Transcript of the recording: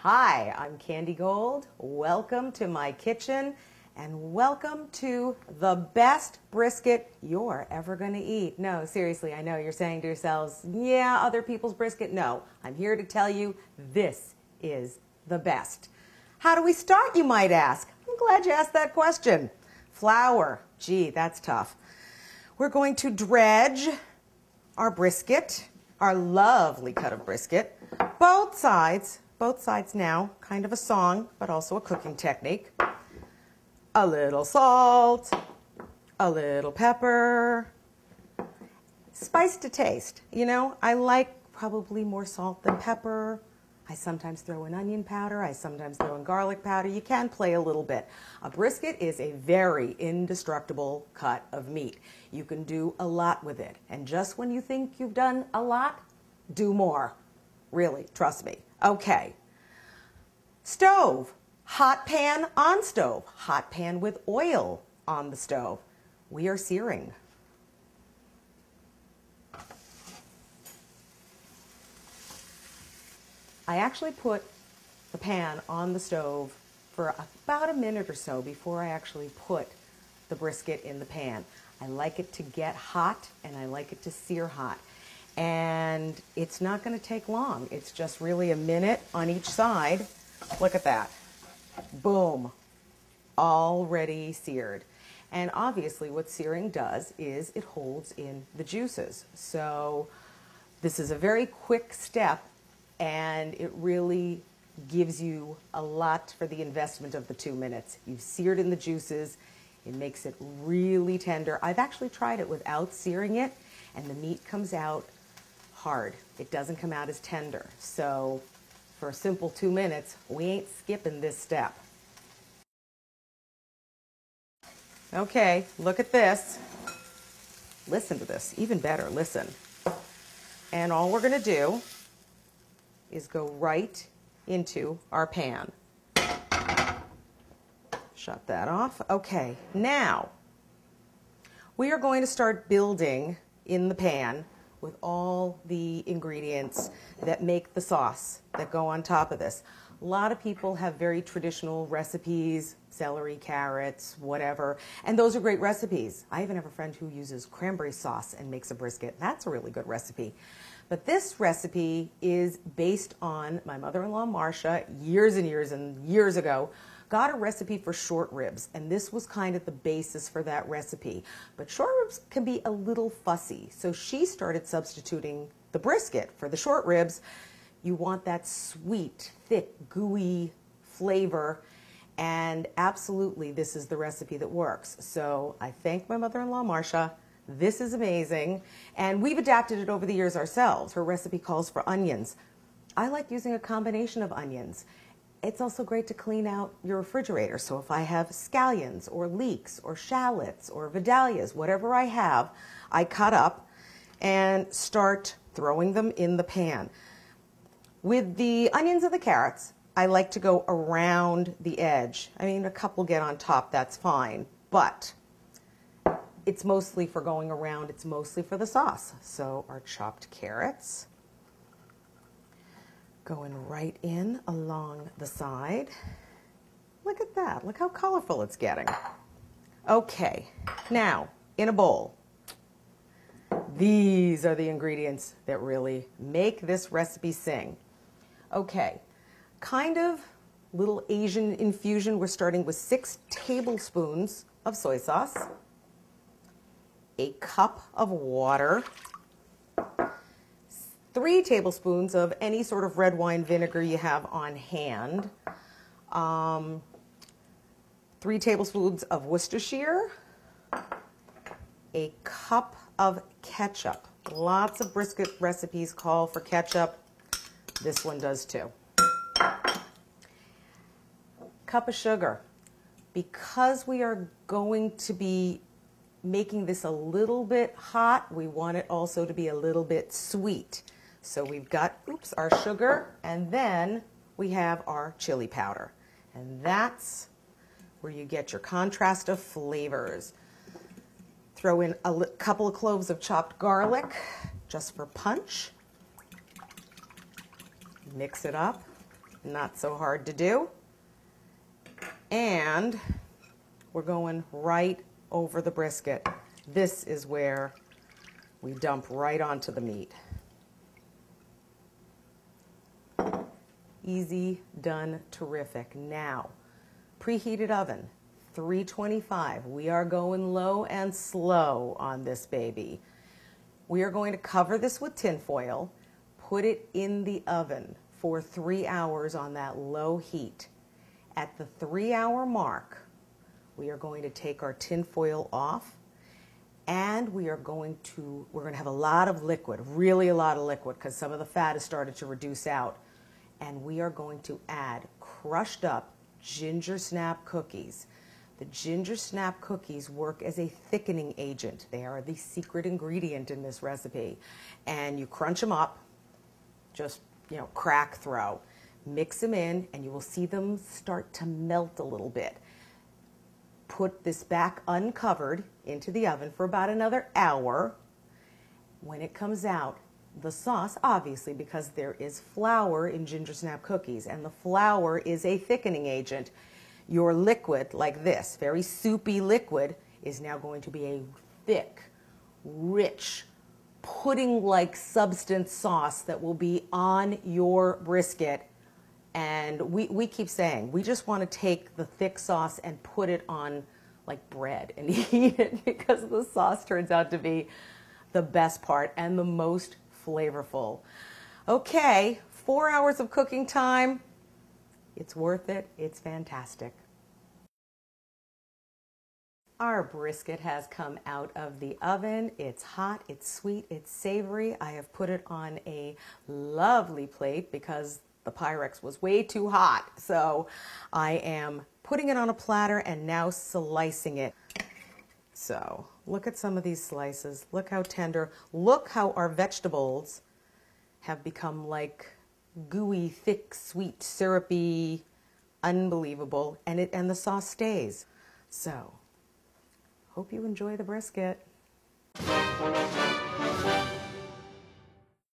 Hi, I'm Candy Gold. Welcome to my kitchen and welcome to the best brisket you're ever going to eat. No, seriously, I know you're saying to yourselves, yeah, other people's brisket. No, I'm here to tell you this is the best. How do we start, you might ask? I'm glad you asked that question. Flour. Gee, that's tough. We're going to dredge our brisket, our lovely cut of brisket, both sides now, kind of a song, but also a cooking technique. A little salt, a little pepper, spice to taste. You know, I like probably more salt than pepper. I sometimes throw in onion powder. I sometimes throw in garlic powder. You can play a little bit. A brisket is a very indestructible cut of meat. You can do a lot with it. And just when you think you've done a lot, do more. Really, trust me. Okay. Stove. Hot pan on stove. Hot pan with oil on the stove. We are searing. I actually put the pan on the stove for about a minute or so before I actually put the brisket in the pan. I like it to get hot and I like it to sear hot. And it's not going to take long. It's just really a minute on each side. Look at that. Boom. Already seared. And obviously what searing does is it holds in the juices. So this is a very quick step and it really gives you a lot for the investment of the 2 minutes. You've seared in the juices. It makes it really tender. I've actually tried it without searing it and the meat comes out hard. It doesn't come out as tender. So for a simple 2 minutes, we ain't skipping this step. Okay, look at this. Listen to this, even better, listen. And all we're gonna do is go right into our pan. Shut that off. Okay, now we are going to start building in the pan with all the ingredients that make the sauce that go on top of this. A lot of people have very traditional recipes, celery, carrots, whatever, and those are great recipes. I even have a friend who uses cranberry sauce and makes a brisket. That's a really good recipe. But this recipe is based on my mother-in-law, Marcia, years and years and years ago, got a recipe for short ribs, and this was kind of the basis for that recipe. But short ribs can be a little fussy, so she started substituting the brisket for the short ribs. You want that sweet, thick, gooey flavor, and absolutely this is the recipe that works. So I thank my mother-in-law, Marcia. This is amazing, and we've adapted it over the years ourselves. Her recipe calls for onions. I like using a combination of onions. It's also great to clean out your refrigerator. So if I have scallions or leeks or shallots or vidalias, whatever I have, I cut up and start throwing them in the pan. With the onions and the carrots, I like to go around the edge. I mean, a couple get on top, that's fine, but it's mostly for going around, it's mostly for the sauce. So our chopped carrots going right in along the side. Look at that, look how colorful it's getting. Okay, now in a bowl, these are the ingredients that really make this recipe sing. Okay, kind of little Asian infusion. We're starting with 6 tablespoons of soy sauce, a cup of water, 3 tablespoons of any sort of red wine vinegar you have on hand, 3 tablespoons of Worcestershire, a cup of ketchup. Lots of brisket recipes call for ketchup. This one does too. Cup of sugar. Because we are going to be making this a little bit hot, we want it also to be a little bit sweet. So we've got, our sugar, and then we have our chili powder. And that's where you get your contrast of flavors. Throw in a couple of cloves of chopped garlic, just for punch. Mix it up. not so hard to do. And we're going right over the brisket. This is where we dump right onto the meat. Easy, done, terrific. Now, preheated oven, 325. We are going low and slow on this baby. We are going to cover this with tin foil, put it in the oven for 3 hours on that low heat. At the 3-hour mark, we are going to take our tin foil off, and we're going to have a lot of liquid, really a lot of liquid, because some of the fat has started to reduce out. And we are going to add crushed up ginger snap cookies. The ginger snap cookies work as a thickening agent. They are the secret ingredient in this recipe. And you crunch them up, just, crack throw. Mix them in, and you will see them start to melt a little bit. Put this back uncovered into the oven for about another hour. When it comes out, the sauce, obviously, because there is flour in ginger snap cookies, and the flour is a thickening agent, your liquid, like this, very soupy liquid, is now going to be a thick, rich, pudding-like substance sauce that will be on your brisket. And we keep saying, we just want to take the thick sauce and put it on like bread and eat it, because the sauce turns out to be the best part and the most flavorful. Okay, 4 hours of cooking time. It's worth it. It's fantastic. Our brisket has come out of the oven. It's hot, it's sweet, it's savory. I have put it on a lovely plate because the Pyrex was way too hot. So I am putting it on a platter and now slicing it. So look at some of these slices. Look how tender. Look how our vegetables have become like gooey, thick, sweet, syrupy, unbelievable. And the sauce stays. So hope you enjoy the brisket.